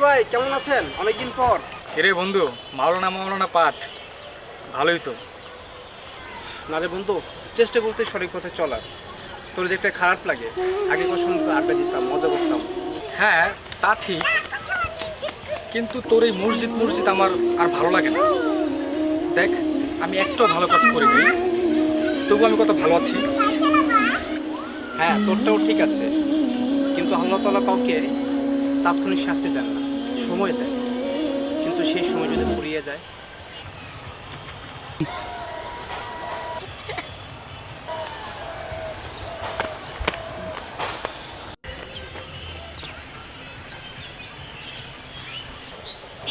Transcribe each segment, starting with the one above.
ভাই কেমন আছেন? অনেকদিন পর। এরে বন্ধু, মাওলানা মাওলানা পাঠ ভালোই তো। না রে বন্ধু, চেষ্টা করতে সঠিক পথে চলার। তোর দেখতে খারাপ লাগে। আগে কখন আড্ডা দিতাম, মজা করতাম। হ্যাঁ, তা ঠিক, কিন্তু তোর এই মসজিদ মসজিদ আমার আর ভালো লাগে না। দেখ, আমি একটাও ভালো কাজ করিনি, তবু আমি কত ভালো আছি। হ্যাঁ, তোরটাও ঠিক আছে, কিন্তু আল্লাহ তাআলা কাউকে তাৎক্ষণিক শাস্তি দেন না, সময় দেয়। কিন্তু সেই সময় যদি ফুরিয়ে যায়।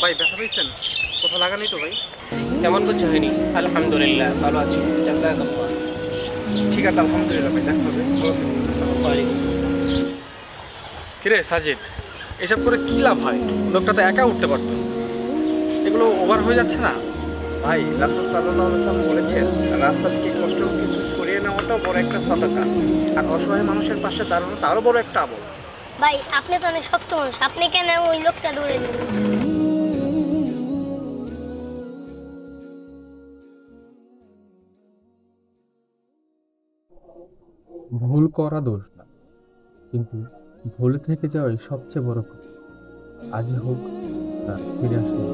ভাই ব্যথা পেয়েছেন? কোথাও লাগা নেই তো ভাই? তেমন কিছু হয়নি, আলহামদুলিল্লাহ ভালো আছি। জাযাকাল্লাহ। ঠিক আছে, আলহামদুলিল্লাহ ভাই, দেখা হবে। ভালো থাকবেন। আসসালামু ওয়ালাইকুম আসসালাম। কিরে সাজিদ, এসব করে কী লাভ হয়? লোকটা তো একা উঠতে পারতো। এগুলো ওভার হয়ে যাচ্ছে না? ভাই, রাসূল সাল্লাল্লাহু আলাইহি ওয়াসাল্লাম বলেছেন, রাস্তা থেকে কষ্ট কিছু সরিয়ে নেওয়াটাও বড় একটা সাদাকা, আর অসহায় মানুষের পাশে দাঁড়ানো তারও বড় একটা আমল। ভাই আপনি তো অনেক শক্ত মানুষ, আপনি কেন ওই লোকটা ধরে নিলেন? ভুল করা দোষ না, কিন্তু ভুলে থেকে যাওয়াই সবচেয়ে বড় ক্ষতি। আজই হোক না ফিরে আসুন।